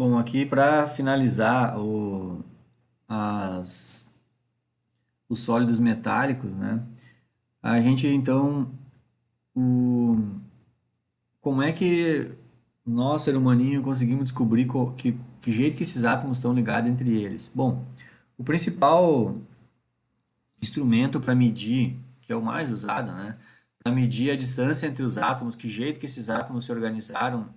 Bom, aqui para finalizar os sólidos metálicos, né? A gente então, o, como é que nós, ser humaninho, conseguimos descobrir que jeito que esses átomos estão ligados entre eles? Bom, o principal instrumento para medir, que é o mais usado, né? Para medir a distância entre os átomos, que jeito que esses átomos se organizaram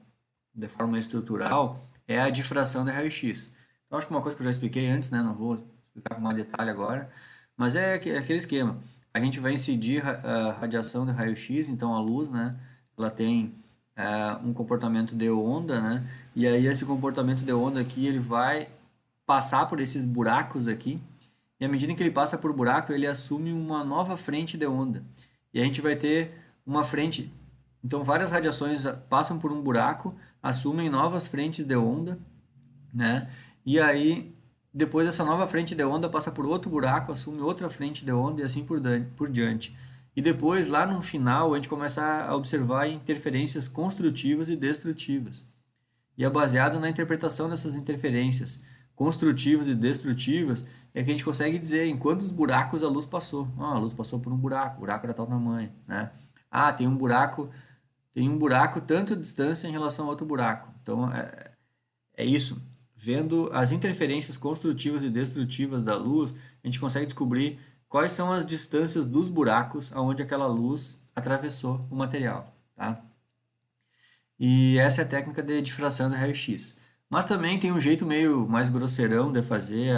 de forma estrutural, é a difração de raio-x. Então, acho que uma coisa que eu já expliquei antes, né? Não vou explicar com mais detalhe agora, mas é aquele esquema. A gente vai incidir a radiação de raio-x, então a luz, né? Ela tem um comportamento de onda, né? E aí esse comportamento de onda aqui, ele vai passar por esses buracos aqui, e à medida que ele passa por buraco, ele assume uma nova frente de onda. E a gente vai ter uma frente. Então, várias radiações passam por um buraco, assumem novas frentes de onda, né? E aí, depois essa nova frente de onda passa por outro buraco, assume outra frente de onda e assim por diante. E depois, lá no final, a gente começa a observar interferências construtivas e destrutivas. E é baseado na interpretação dessas interferências construtivas e destrutivas é que a gente consegue dizer em quantos buracos a luz passou. Ah, a luz passou por um buraco, o buraco era tal tamanho, né? Ah, tem um buraco tanto distância em relação a outro buraco. Então, é isso. Vendo as interferências construtivas e destrutivas da luz, a gente consegue descobrir quais são as distâncias dos buracos aonde aquela luz atravessou o material, tá? E essa é a técnica de difração do raio-x. Mas também tem um jeito meio mais grosseirão de fazer,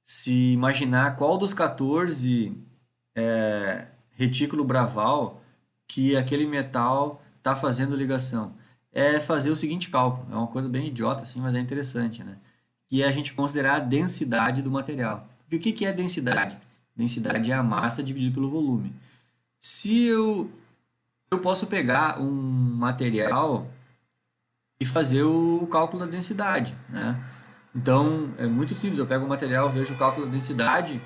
se imaginar qual dos 14 retículo Braval que aquele metal está fazendo ligação. É fazer o seguinte cálculo, é uma coisa bem idiota assim, mas é interessante, né? Que é a gente considerar a densidade do material. Porque o que é densidade? Densidade é a massa dividida pelo volume. Se eu posso pegar um material e fazer o cálculo da densidade, né? Então, é muito simples, eu pego o material, vejo o cálculo da densidade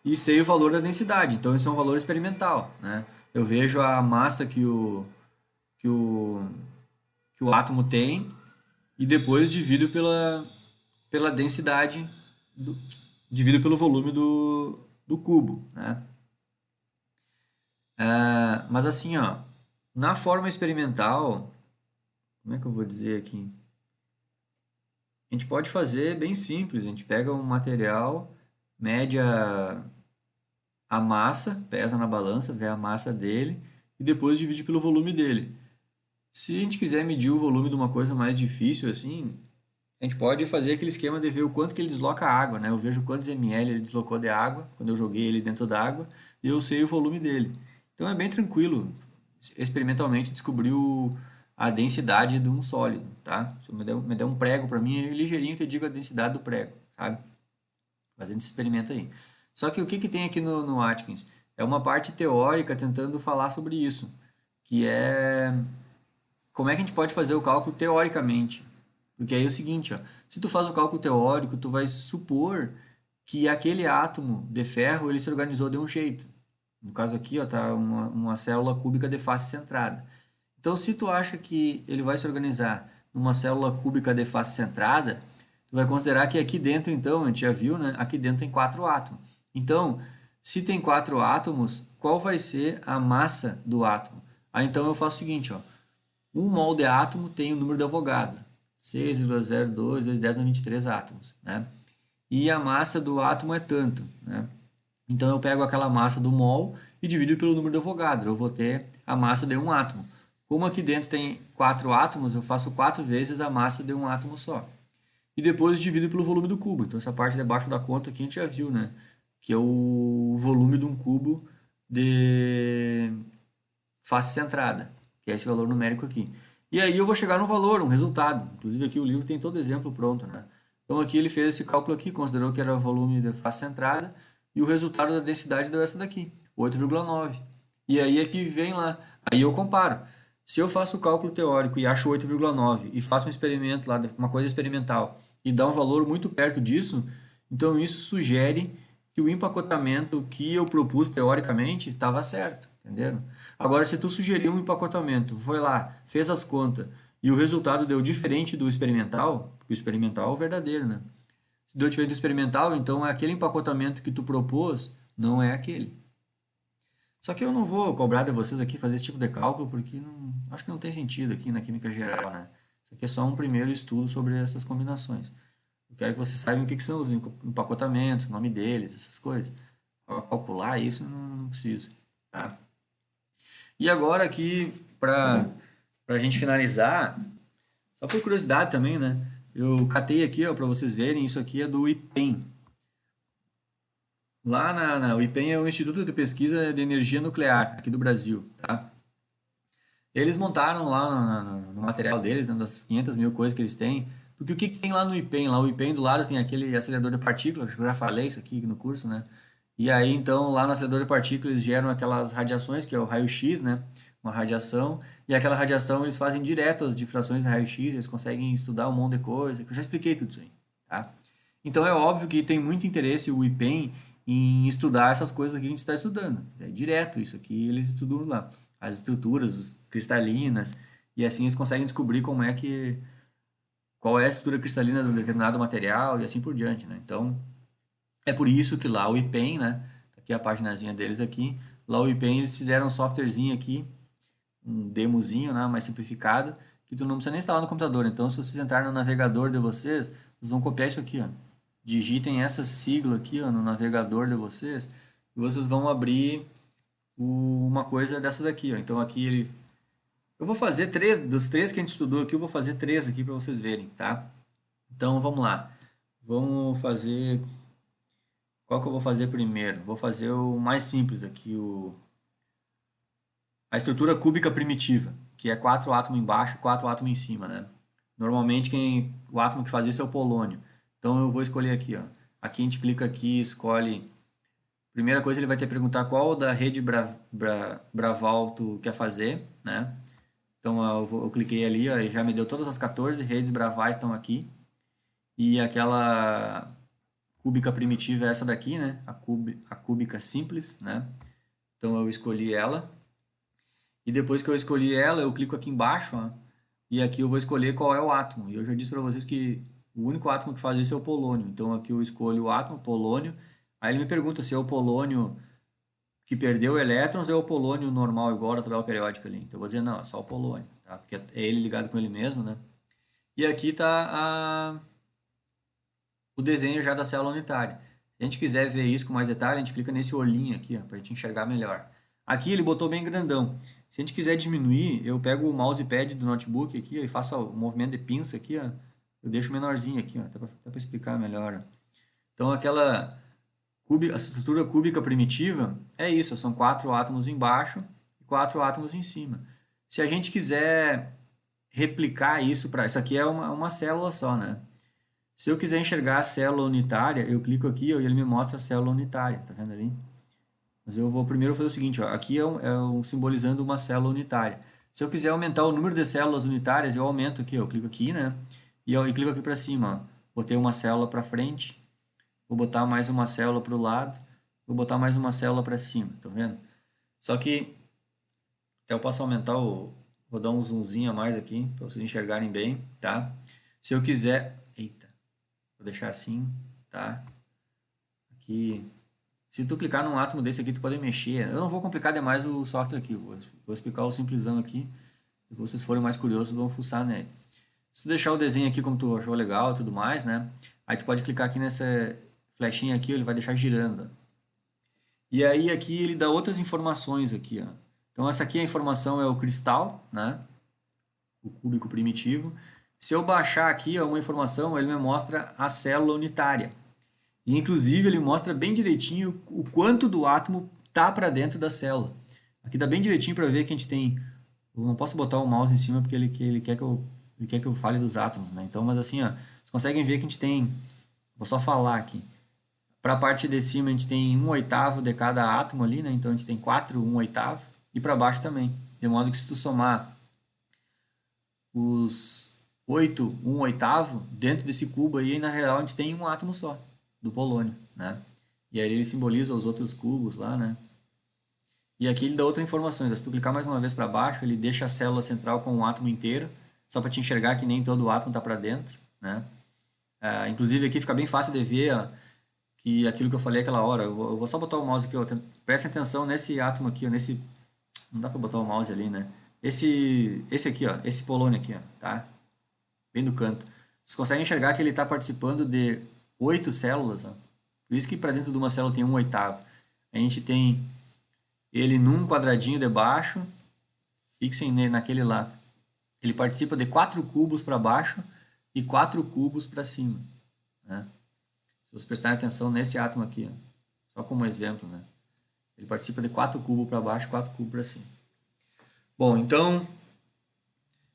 e sei o valor da densidade. Então, isso é um valor experimental, né? Eu vejo a massa que o, que o átomo tem e depois pela densidade, do, divido pelo volume do cubo, né? Mas assim, ó, na forma experimental, como é que eu vou dizer aqui? A gente pode fazer bem simples, a gente pega um material, mede a massa, pesa na balança, vê a massa dele e depois divide pelo volume dele. Se a gente quiser medir o volume de uma coisa mais difícil assim, a gente pode fazer aquele esquema de ver o quanto que ele desloca a água, né? Eu vejo quantos ml ele deslocou de água quando eu joguei ele dentro da água e eu sei o volume dele. Então é bem tranquilo, experimentalmente descobrir a densidade de um sólido, tá? Se me der um prego para mim, eu ligeirinho te digo a densidade do prego, sabe? Fazendo esse experimento aí. Só que o que tem aqui no Atkins? É uma parte teórica tentando falar sobre isso, que é como é que a gente pode fazer o cálculo teoricamente. Porque aí é o seguinte, ó, se tu faz o cálculo teórico, tu vai supor que aquele átomo de ferro ele se organizou de um jeito. No caso aqui, ó, tá uma célula cúbica de face centrada. Então, se tu acha que ele vai se organizar numa célula cúbica de face centrada, tu vai considerar que aqui dentro, então, a gente já viu, né? Aqui dentro tem quatro átomos. Então, se tem quatro átomos, qual vai ser a massa do átomo? Aí, então, eu faço o seguinte, ó. Um mol de átomo tem o número de Avogadro, 6,02 vezes 10 na 23 átomos, né? E a massa do átomo é tanto, né? Então eu pego aquela massa do mol e divido pelo número de Avogadro. Eu vou ter a massa de um átomo. Como aqui dentro tem quatro átomos, eu faço quatro vezes a massa de um átomo só. E depois divido pelo volume do cubo. Então essa parte debaixo da conta aqui a gente já viu, né? Que é o volume de um cubo de face centrada, que é esse valor numérico aqui. E aí eu vou chegar no valor, um resultado. Inclusive aqui o livro tem todo exemplo pronto, né? Então aqui ele fez esse cálculo aqui, considerou que era o volume de face centrada e o resultado da densidade deu essa daqui, 8,9. E aí aqui vem lá, aí eu comparo. Se eu faço o cálculo teórico e acho 8,9 e faço um experimento lá, uma coisa experimental, e dá um valor muito perto disso, então isso sugere que o empacotamento que eu propus teoricamente estava certo, entenderam? Agora, se tu sugerir um empacotamento, foi lá, fez as contas e o resultado deu diferente do experimental, porque o experimental é o verdadeiro, né? Se deu diferente do experimental, então aquele empacotamento que tu propôs não é aquele. Só que eu não vou cobrar de vocês aqui fazer esse tipo de cálculo, porque acho que não tem sentido aqui na química geral, né? Isso aqui é só um primeiro estudo sobre essas combinações. Eu quero que vocês saibam o que são os empacotamentos, o nome deles, essas coisas. Para calcular isso, não preciso, tá? E agora aqui, para a gente finalizar, só por curiosidade também, né? Eu catei aqui, para vocês verem, isso aqui é do IPEM. Lá o IPEM é o Instituto de Pesquisa de Energia Nuclear, aqui do Brasil, tá? Eles montaram lá no material deles, né, das 500 mil coisas que eles têm, porque o que tem lá no IPEM? Lá o IPEM do lado tem aquele acelerador de partículas, que eu já falei isso aqui no curso, né? E aí, então, lá no acelerador de partículas eles geram aquelas radiações, que é o raio-x, né? Uma radiação, e aquela radiação eles fazem direto as difrações de raio-x, eles conseguem estudar um monte de coisa, que eu já expliquei tudo isso aí, tá? Então é óbvio que tem muito interesse o IPEM em estudar essas coisas que a gente está estudando. É direto isso aqui, eles estudam lá. As estruturas cristalinas, e assim eles conseguem descobrir qual é a estrutura cristalina de um determinado material e assim por diante, né? Então, é por isso que lá o IPEM, né? Aqui a paginazinha deles aqui. Lá o IPEM eles fizeram um softwarezinho aqui, um demozinho, né? Mais simplificado, que tu não precisa nem instalar no computador. Então, se vocês entrarem no navegador de vocês, vocês vão copiar isso aqui, ó. Digitem essa sigla aqui, ó, no navegador de vocês, e vocês vão abrir uma coisa dessa daqui, ó. Então aqui eu vou fazer dos três que a gente estudou aqui, eu vou fazer três aqui para vocês verem, tá? Então vamos lá. Vamos fazer. Qual que eu vou fazer primeiro? Vou fazer o mais simples aqui, a estrutura cúbica primitiva, que é quatro átomos embaixo, quatro átomos em cima, né? Normalmente o átomo que faz isso é o polônio. Então eu vou escolher aqui, ó. Aqui a gente clica aqui, escolhe. Primeira coisa ele vai ter que perguntar qual da rede Braval tu quer fazer, né? Então eu cliquei ali, ó, e já me deu todas as 14 redes Bravais estão aqui. E aquela cúbica primitiva é essa daqui, né? A cúbica simples, né? Então eu escolhi ela. E depois que eu escolhi ela, eu clico aqui embaixo, ó, e aqui eu vou escolher qual é o átomo. E eu já disse para vocês que o único átomo que faz isso é o polônio. Então aqui eu escolho o átomo, polônio. Aí ele me pergunta se é o polônio que perdeu elétrons ou é o polônio normal, igual a tabela periódica ali. Então eu vou dizer, não, é só o polônio, tá? Porque é ele ligado com ele mesmo, né? E aqui está o desenho já da célula unitária. Se a gente quiser ver isso com mais detalhe, a gente clica nesse olhinho aqui, para a gente enxergar melhor. Aqui ele botou bem grandão. Se a gente quiser diminuir, eu pego o mousepad do notebook aqui ó, e faço o movimento de pinça aqui, ó, eu deixo menorzinho aqui, ó, até para explicar melhor. Ó. Então a estrutura cúbica primitiva é isso, são quatro átomos embaixo e quatro átomos em cima. Se a gente quiser replicar isso para... Isso aqui é uma célula só, né? Se eu quiser enxergar a célula unitária, eu clico aqui ó, e ele me mostra a célula unitária, tá vendo ali? Mas eu vou primeiro fazer o seguinte, ó, aqui simbolizando uma célula unitária. Se eu quiser aumentar o número de células unitárias, eu aumento aqui, eu clico aqui, né? E clico aqui para cima, ó. Botei uma célula para frente, vou botar mais uma célula para o lado, vou botar mais uma célula para cima, tá vendo? Só que até eu posso aumentar vou dar um zoomzinho a mais aqui, para vocês enxergarem bem, tá? Se eu quiser, eita, vou deixar assim, tá? Aqui, se tu clicar num átomo desse aqui, tu pode mexer. Eu não vou complicar demais o software aqui, vou explicar o simplesão aqui. Se vocês forem mais curiosos, vão fuçar nele. Se tu deixar o desenho aqui como tu achou legal e tudo mais, né? Aí tu pode clicar aqui nessa flechinha aqui, ele vai deixar girando. E aí aqui ele dá outras informações aqui, ó. Então essa aqui a informação é o cristal, né? O cúbico primitivo. Se eu baixar aqui ó, uma informação, ele me mostra a célula unitária. E, inclusive, ele mostra bem direitinho o quanto do átomo tá para dentro da célula. Aqui dá bem direitinho para ver que a gente tem... Eu não posso botar o mouse em cima porque ele quer que eu fale dos átomos, né? Então, mas assim, ó, vocês conseguem ver que a gente tem... Vou só falar aqui. Para a parte de cima, a gente tem 1/8 de cada átomo ali, né? Então, a gente tem 4 1/8. E para baixo também. De modo que se tu somar os 8 1/8 dentro desse cubo aí, na real, a gente tem um átomo só do polônio, né? E aí ele simboliza os outros cubos lá, né? E aqui ele dá outras informações. Se tu clicar mais uma vez para baixo, ele deixa a célula central com um átomo inteiro. só para te enxergar que nem todo o átomo está para dentro, né? Inclusive aqui fica bem fácil de ver ó, que aquilo que eu falei aquela hora, eu vou só botar o mouse aqui, ó, prestem atenção nesse átomo aqui, ó, nesse, não dá para botar o mouse ali, né? Esse aqui, ó, esse polônio aqui, ó, tá? Bem do canto. Vocês conseguem enxergar que ele está participando de 8 células, ó. Por isso que para dentro de uma célula tem 1/8. A gente tem ele num quadradinho de baixo, fixem naquele lá. Ele participa de 4 cubos para baixo e 4 cubos para cima, né? Se vocês prestarem atenção nesse átomo aqui, ó, só como exemplo, né? Ele participa de 4 cubos para baixo e 4 cubos para cima. Bom, então,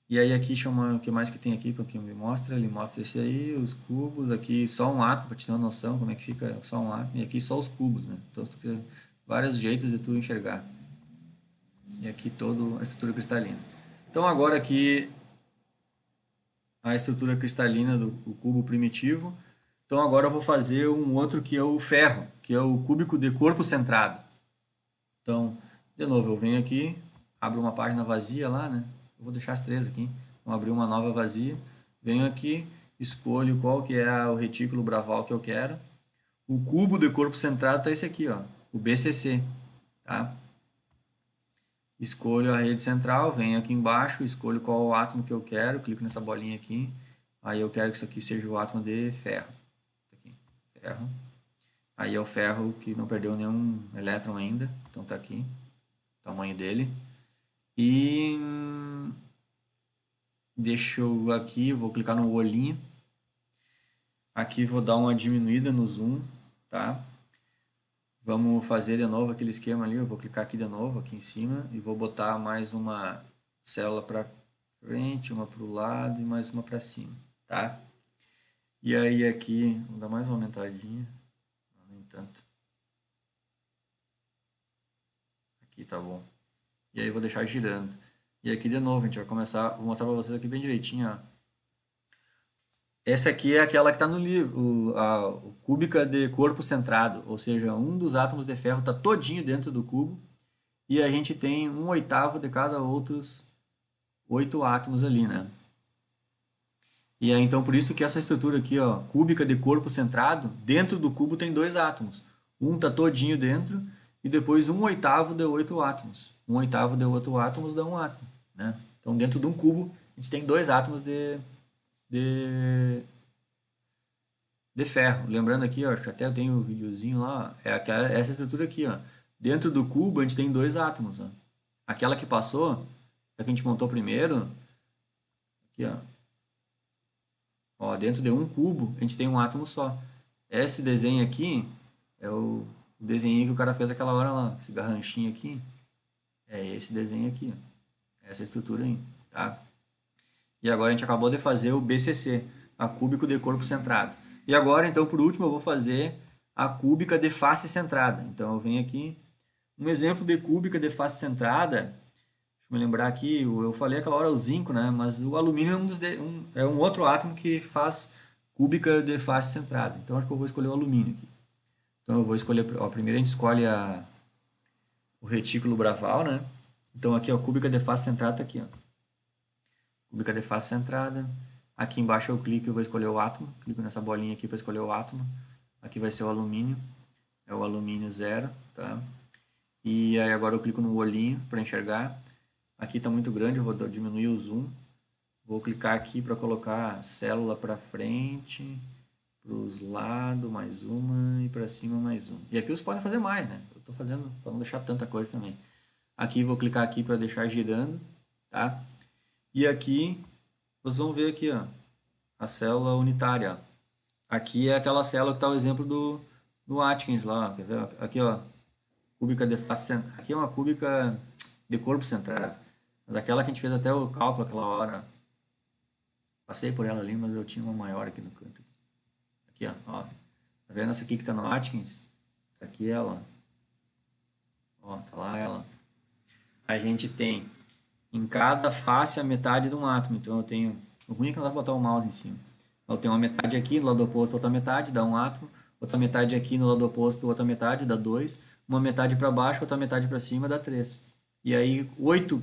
e aí aqui chama, o que mais que tem aqui, para quem me mostra, ele mostra esse aí, os cubos, aqui só um átomo, para te ter uma noção como é que fica só um átomo, e aqui só os cubos, né? Então, tu tem vários jeitos de tu enxergar. E aqui toda a estrutura cristalina. Então, agora aqui a estrutura cristalina do cubo primitivo. Então, agora eu vou fazer um outro que é o ferro, que é o cúbico de corpo centrado. Então, de novo, eu venho aqui, abro uma página vazia lá, né? Eu vou deixar as 3 aqui. Vou abrir uma nova vazia. Venho aqui, escolho qual que é o retículo Braval que eu quero. O cubo de corpo centrado está esse aqui, ó, o BCC, tá? Escolho a rede central, venho aqui embaixo, escolho qual o átomo que eu quero, clico nessa bolinha aqui. Aí eu quero que isso aqui seja o átomo de ferro. Aqui, ferro. Aí é o ferro que não perdeu nenhum elétron ainda, então tá aqui, o tamanho dele. E deixa eu aqui, vou clicar no olhinho. Aqui vou dar uma diminuída no zoom, tá? Vamos fazer de novo aquele esquema ali, eu vou clicar aqui de novo, aqui em cima, e vou botar mais uma célula para frente, uma para o lado e mais uma para cima, tá? E aí aqui, vou dar mais uma aumentadinha, não, nem tanto. Aqui tá bom. E aí vou deixar girando. E aqui de novo, a gente vai começar, vou mostrar para vocês aqui bem direitinho, ó. Essa aqui é aquela que está no livro, a cúbica de corpo centrado, ou seja, um dos átomos de ferro está todinho dentro do cubo e a gente tem 1/8 de cada outros 8 átomos ali, né? E é então por isso que essa estrutura aqui, ó, cúbica de corpo centrado, dentro do cubo tem 2 átomos. Um está todinho dentro e depois 1/8 de 8 átomos. 1/8 de 8 átomos dá um átomo, né? Então dentro de um cubo a gente tem 2 átomos de ferro. Lembrando aqui, ó, acho que até eu tenho um videozinho lá, essa estrutura aqui, ó. Dentro do cubo a gente tem 2 átomos, ó. Aquela que passou, a que a gente montou primeiro, aqui, ó. Ó, dentro de um cubo a gente tem um átomo só. Esse desenho aqui é o desenho que o cara fez aquela hora lá, esse garranchinho aqui, é esse desenho aqui, ó. Essa estrutura aí, tá? E agora a gente acabou de fazer o BCC, a cúbico de corpo centrado. E agora, então, por último, eu vou fazer a cúbica de face centrada. Então, eu venho aqui, um exemplo de cúbica de face centrada, deixa eu me lembrar aqui, eu falei aquela hora o zinco, né? Mas o alumínio é um outro átomo que faz cúbica de face centrada. Então, acho que eu vou escolher o alumínio aqui. Então, eu vou escolher, ó, primeiro a gente escolhe o retículo Braval, né? Então, aqui, ó, cúbica de face centrada tá aqui, ó. Cúbica de face centrada. Aqui embaixo eu clico e vou escolher o átomo. Clico nessa bolinha aqui para escolher o átomo. Aqui vai ser o alumínio. É o alumínio 0, tá? E aí agora eu clico no olhinho para enxergar. Aqui está muito grande, eu vou diminuir o zoom. Vou clicar aqui para colocar a célula para frente, para os lados, mais uma, e para cima mais uma. E aqui vocês podem fazer mais, né? Eu estou fazendo para não deixar tanta coisa também. Aqui vou clicar aqui para deixar girando, tá? E aqui, vocês vão ver aqui, ó, a célula unitária. Ó. Aqui é aquela célula que está o exemplo do Atkins lá, ó, quer ver? Aqui, ó, cúbica de face, aqui é uma cúbica de corpo centrado. Mas aquela que a gente fez até o cálculo aquela hora, passei por ela ali, mas eu tinha uma maior aqui no canto. Aqui, ó, tá vendo essa aqui que está no Atkins? Tá aqui ela, ó, tá lá ela. A gente tem em cada face a metade de um átomo. Então eu tenho. O ruim é que não dá para botar o mouse em cima. Eu tenho uma metade aqui, no lado oposto, outra metade, dá um átomo. Outra metade aqui, no lado oposto, outra metade, dá 2. Uma metade para baixo, outra metade para cima, dá 3. E aí, 8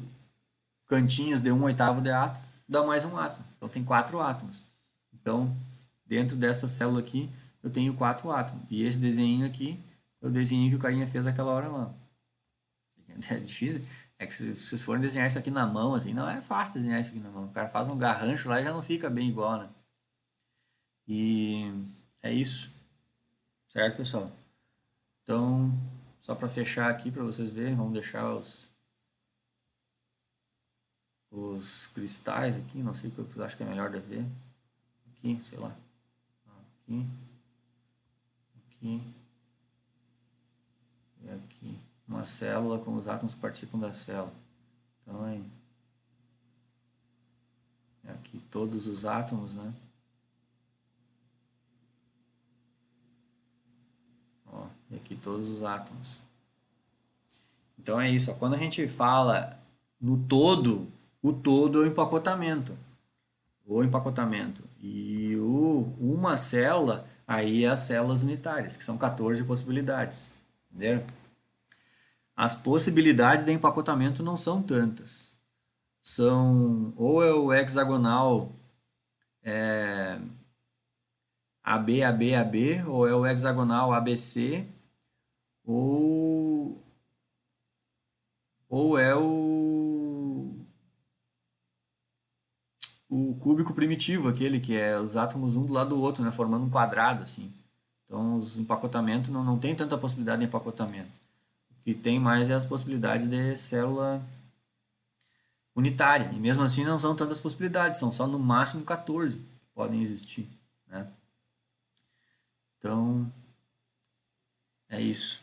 cantinhos de 1/8 de átomo. dá mais um átomo. Então tem 4 átomos. Então, dentro dessa célula aqui, eu tenho 4 átomos. E esse desenho aqui é o desenho que o carinha fez aquela hora lá. É difícil. É que se vocês forem desenhar isso aqui na mão, assim, não é fácil desenhar isso aqui na mão. O cara faz um garrancho lá e já não fica bem igual, né? E é isso, certo, pessoal? Então, só para fechar aqui para vocês verem, vamos deixar os cristais aqui, não sei o que eu acho que é melhor de ver. Aqui, sei lá. Aqui, aqui e aqui. Uma célula com os átomos que participam da célula. Então, aqui todos os átomos, né? Ó, e aqui todos os átomos. Então é isso. Ó. Quando a gente fala no todo, o todo é o empacotamento. O empacotamento. E uma célula, aí é as células unitárias, que são 14 possibilidades. Entenderam? As possibilidades de empacotamento não são tantas. São ou é o hexagonal AB, AB, AB, ou é o hexagonal ABC, ou, ou é o cúbico primitivo, aquele que é os átomos um do lado do outro, né, formando um quadrado, assim. Então, os empacotamentos não tem tanta possibilidade de empacotamento. O que tem mais é as possibilidades de célula unitária. E mesmo assim não são tantas possibilidades, são só no máximo 14 que podem existir, né? Então, é isso.